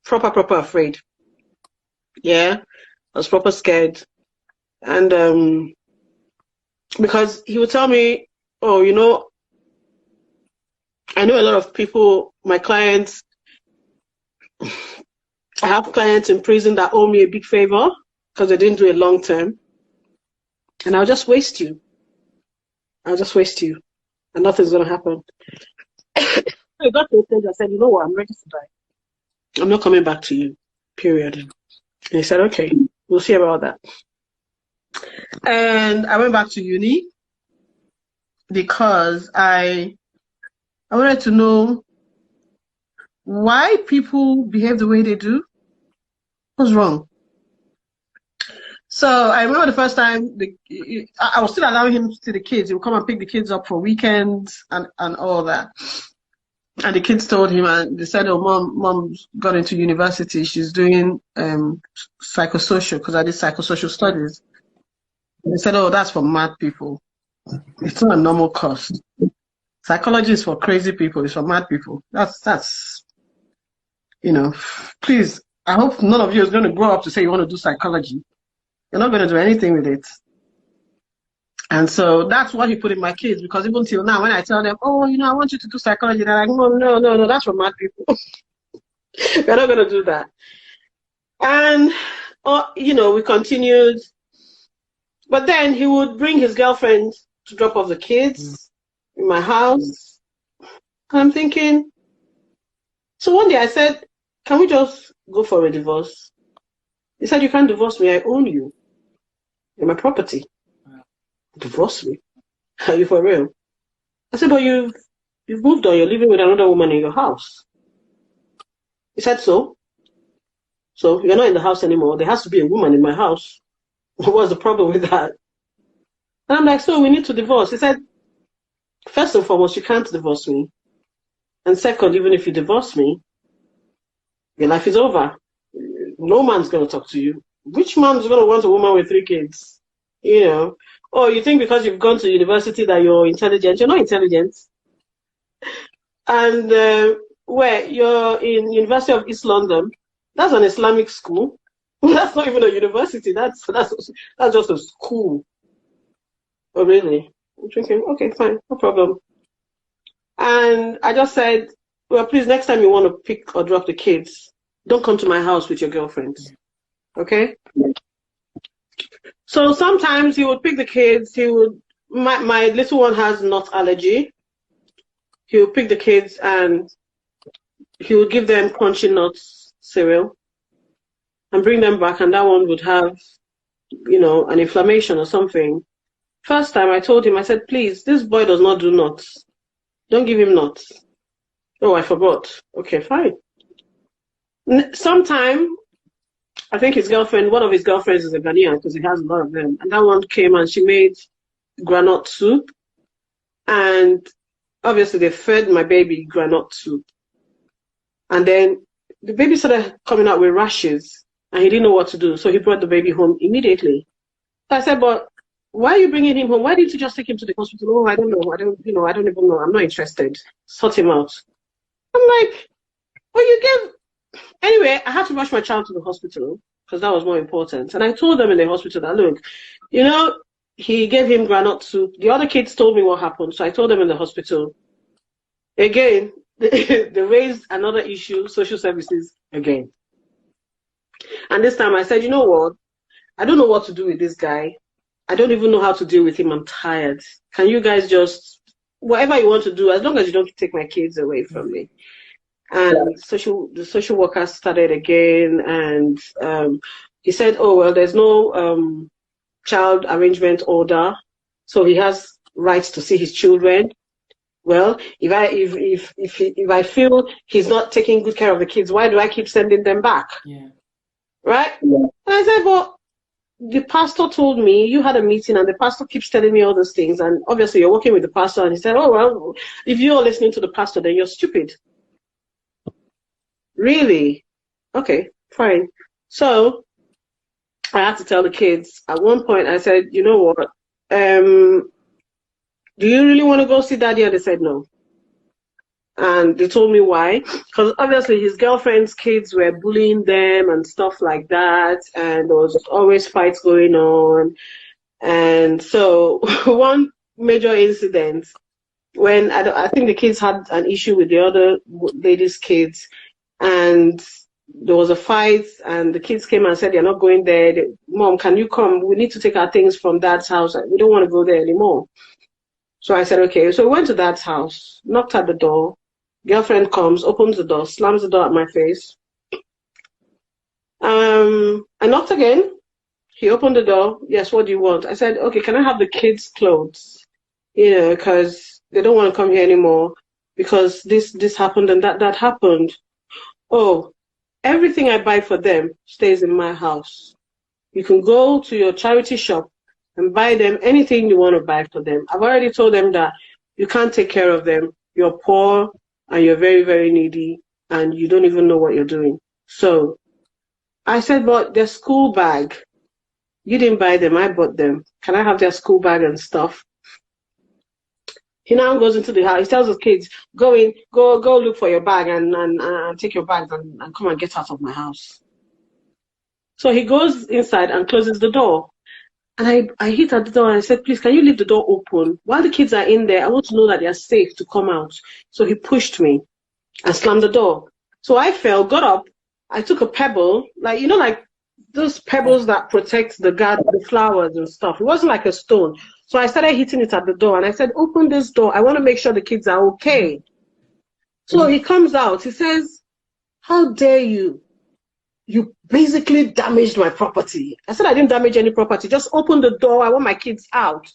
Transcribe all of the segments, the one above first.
proper afraid. Yeah, I was proper scared. And because he would tell me, oh, you know, I know a lot of people, my clients, I have clients in prison that owe me a big favor because they didn't do it long term. And I'll just waste you. I'll just waste you. And nothing's going to happen. I got to a stage, I said, you know what, I'm ready to die. I'm not coming back to you, period. And he said, okay, we'll see about that. And I went back to uni because I wanted to know why people behave the way they do. What's wrong? So I remember the first time I was still allowing him to see the kids. He would come and pick the kids up for weekends and all that. And the kids told him, and they said, oh, mom's got into university. She's doing psychosocial, because I did psychosocial studies. And they said, oh, that's for mad people. It's not a normal course. Psychology is for crazy people. It's for mad people. That's, you know, please, I hope none of you is going to grow up to say you want to do psychology. You're not going to do anything with it. And so that's what he put in my kids, because even till now, when I tell them, oh, you know, I want you to do psychology, they're like, no, that's for mad people. We're not going to do that. And, you know, we continued. But then he would bring his girlfriend to drop off the kids in my house. And I'm thinking, so one day I said, can we just go for a divorce? He said, you can't divorce me, I own you. You're my property. Divorce me? Are you for real? I said, but you've moved on, you're living with another woman in your house. He said, so you're not in the house anymore. There has to be a woman in my house. What's the problem with that? And I'm like, so we need to divorce. He said, first and foremost, you can't divorce me. And second, even if you divorce me, your life is over. No man's going to talk to you. Which man's going to want a woman with 3 kids? You know? Or you think because you've gone to university that you're intelligent. You're not intelligent. And where you're in University of East London, that's an Islamic school. That's not even a university. That's just a school. Oh, really? I'm thinking, okay, fine, no problem. And I just said, well, please, next time you want to pick or drop the kids, don't come to my house with your girlfriends. Okay? So sometimes he would pick the kids. He would. My little one has nut allergy. He would pick the kids and he would give them crunchy nuts cereal and bring them back, and that one would have, you know, an inflammation or something. First time I told him, I said, please, this boy does not do nuts. Don't give him nuts. Oh, I forgot. Okay, fine. Sometime, I think his girlfriend, one of his girlfriends is a Ghanaian because he has a lot of them. And that one came and she made granite soup. And obviously they fed my baby granite soup. And then the baby started coming out with rashes and he didn't know what to do. So he brought the baby home immediately. So I said, but why are you bringing him home? Why didn't you just take him to the hospital? Oh, I don't know. I don't even know. I'm not interested. Sort him out. I'm like, well, you gave... Anyway, I had to rush my child to the hospital because that was more important. And I told them in the hospital that, look, you know, he gave him granite soup. The other kids told me what happened. So I told them in the hospital. Again, they raised another issue, social services again. And this time I said, you know what? I don't know what to do with this guy. I don't even know how to deal with him. I'm tired. Can you guys just, whatever you want to do, as long as you don't take my kids away from me. And the social worker started again, and he said, oh, well, there's no child arrangement order, so he has rights to see his children. Well, if I feel he's not taking good care of the kids, why do I keep sending them back? Yeah. Right? Yeah. And I said, well, the pastor told me you had a meeting and the pastor keeps telling me all those things, and obviously you're working with the pastor, and he said, oh, well, if you're listening to the pastor, then you're stupid. Really? Okay, fine. So I had to tell the kids. At one point I said, you know what, do you really want to go see daddy? And they said no. And they told me why. Because obviously his girlfriend's kids were bullying them and stuff like that. And there was always fights going on. And so one major incident when I think the kids had an issue with the other lady's kids, and there was a fight, and the kids came and said, "You're not going there. Mom, can you come? We need to take our things from Dad's house. We don't want to go there anymore." So I said, "Okay." So we went to Dad's house, knocked at the door. Girlfriend comes, opens the door, slams the door at my face. I knocked again. He opened the door. "Yes, what do you want?" I said, "Okay, can I have the kids' clothes? Because they don't want to come here anymore because this happened and that happened." "Oh, everything I buy for them stays in my house. You can go to your charity shop and buy them anything you want to buy for them. I've already told them that you can't take care of them. You're poor and you're very, very needy and you don't even know what you're doing." So I said, "But their school bag, you didn't buy them, I bought them. Can I have their school bag and stuff?" He now goes into the house. He tells his kids, "Go in, go look for your bag and take your bags and come and get out of my house." So he goes inside and closes the door. And I hit at the door and I said, "Please, can you leave the door open? While the kids are in there, I want to know that they are safe to come out." So he pushed me and slammed the door. So I fell, got up. I took a pebble, like those pebbles that protect the garden, the flowers and stuff. It wasn't like a stone. So I started hitting it at the door and I said, "Open this door. I want to make sure the kids are okay." So he comes out. He says, "How dare you? You basically damaged my property." I said, "I didn't damage any property. Just open the door. I want my kids out."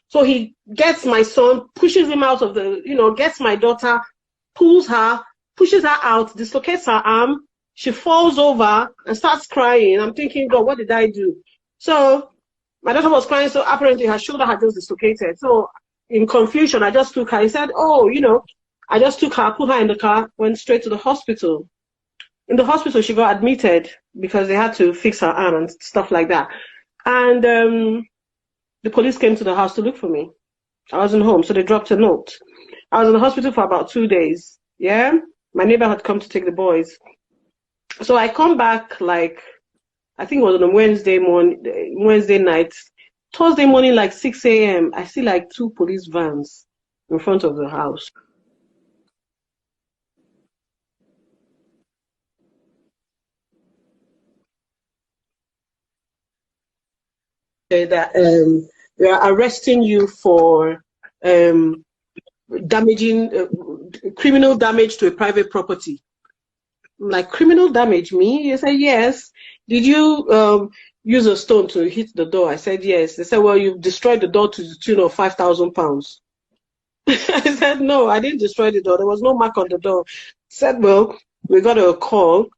So he gets my son, pushes him out of gets my daughter, pulls her, pushes her out, dislocates her arm. She falls over and starts crying. I'm thinking, God, what did I do? So my daughter was crying, so apparently her shoulder had just dislocated. So in confusion, I just took her. He said, "Oh, I just took her, put her in the car, went straight to the hospital." In the hospital, she got admitted because they had to fix her arm and stuff like that. And the police came to the house to look for me. I wasn't home, so they dropped a note. I was in the hospital for about 2 days. Yeah, my neighbor had come to take the boys. So I come back I think it was on a Wednesday night. Thursday morning, 6 a.m., I see 2 police vans in front of the house. That they are arresting you for damaging criminal damage to a private property. I'm like, "Criminal damage me?" He said, "Yes." "Did you use a stone to hit the door?" I said, "Yes." They said, "Well, you've destroyed the door to the tune of £5,000. I said, "No, I didn't destroy the door. There was no mark on the door." He said, "Well, we got a call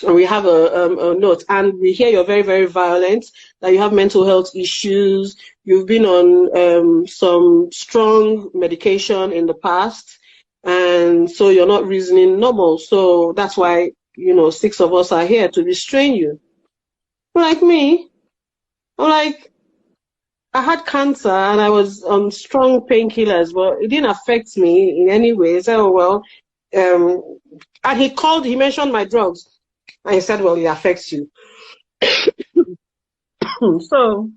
and we have a note, and we hear you're very, very violent, that you have mental health issues. You've been on some strong medication in the past, and so you're not reasoning normal. So that's why, 6 of us are here to restrain you." Me, I'm like, I had cancer and I was on strong painkillers, but it didn't affect me in any way. He said, "Oh, well," and he mentioned my drugs. And he said, "Well, it affects you." So,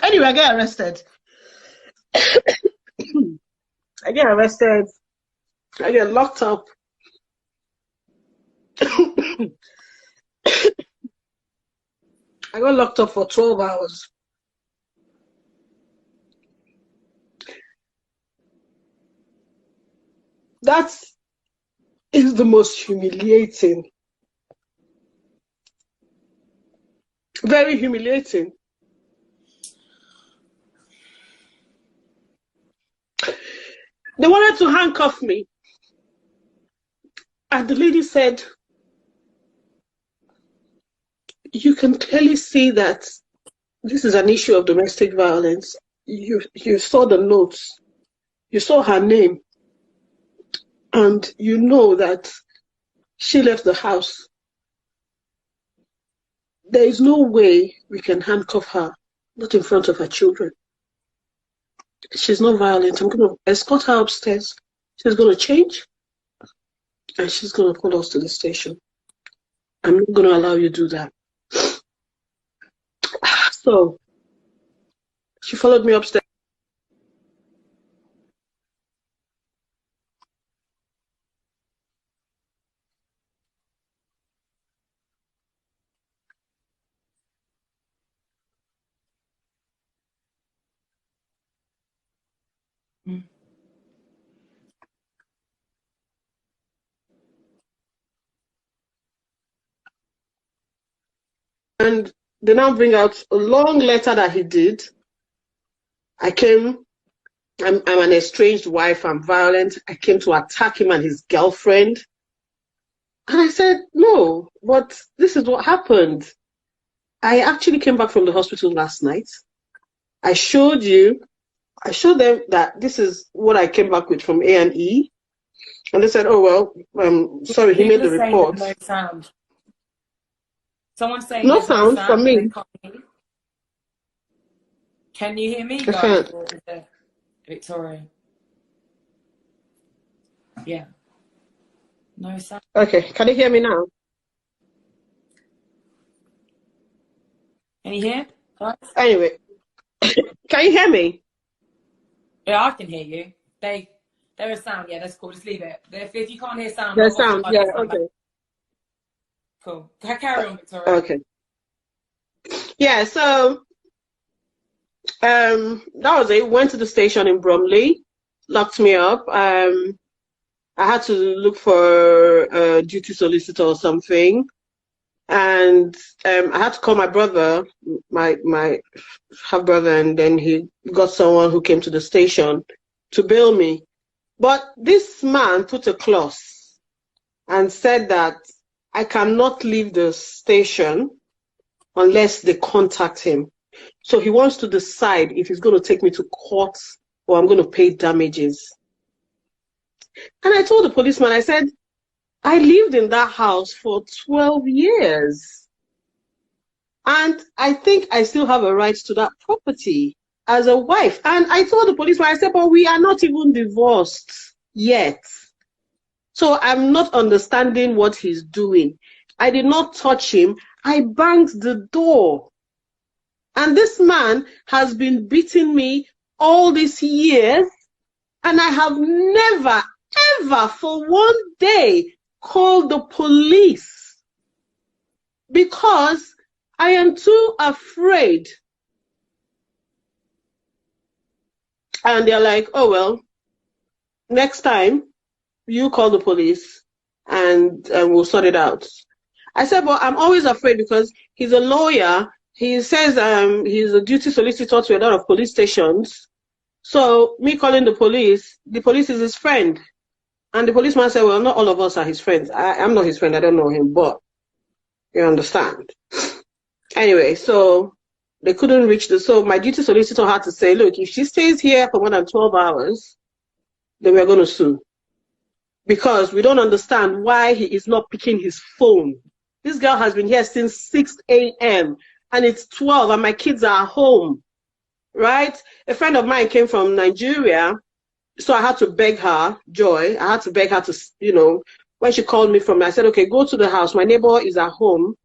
anyway, I get arrested. I get locked up. I got locked up for 12 hours. That is the most humiliating. Very humiliating. They wanted to handcuff me. And the lady said, "You can clearly see that this is an issue of domestic violence. You saw the notes. You saw her name. And you know that she left the house. There is no way we can handcuff her, not in front of her children." She's not violent. I'm going to escort her upstairs. She's going to change and she's going to call us to the station. I'm not going to allow you to do that. So she followed me upstairs. And they now bring out a long letter that he did. I came, I'm an estranged wife, I'm violent. I came to attack him and his girlfriend. And I said, no, but this is what happened. I actually came back from the hospital last night. I showed them that this is what I came back with from A&E. And they said, oh, well, sorry, he made the report. No sound. Someone's saying no sound from me. Can you hear me, guys? Or is it Victoria? Yeah. No sound. Okay, can you hear me now? Can you hear, guys? Anyway, can you hear me? Yeah, I can hear you. There is sound. Yeah, that's cool. Just leave it. If you can't hear sound, there's sound. Yeah, okay. Back. Cool. Carry on, Victoria. Okay. Yeah, so that was it. Went to the station in Bromley, locked me up. I had to look for a duty solicitor or something, and I had to call my brother, my half brother, and then he got someone who came to the station to bail me. But this man put a clause and said that I cannot leave the station unless they contact him. So he wants to decide if he's going to take me to court or I'm going to pay damages. And I told the policeman, I said, I lived in that house for 12 years. And I think I still have a right to that property as a wife. And I told the policeman, I said, but we are not even divorced yet. So I'm not understanding what he's doing. I did not touch him. I banged the door. And this man has been beating me all these years. And I have never, ever for one day called the police because I am too afraid. And they're like, oh, well, next time you call the police and we'll sort it out. I said, well, I'm always afraid because he's a lawyer. He says he's a duty solicitor to a lot of police stations. So me calling the police is his friend. And the policeman said, well, not all of us are his friends. I'm not his friend. I don't know him, but you understand. Anyway, so they couldn't reach so my duty solicitor had to say, look, if she stays here for more than 12 hours, then we're going to sue. Because we don't understand why he is not picking his phone. This girl has been here since 6 a.m. and it's 12 and my kids are home, right? A friend of mine came from Nigeria, so I had to beg her, Joy, I had to beg her to, when she called me from, I said, okay, go to the house. My neighbor is at home.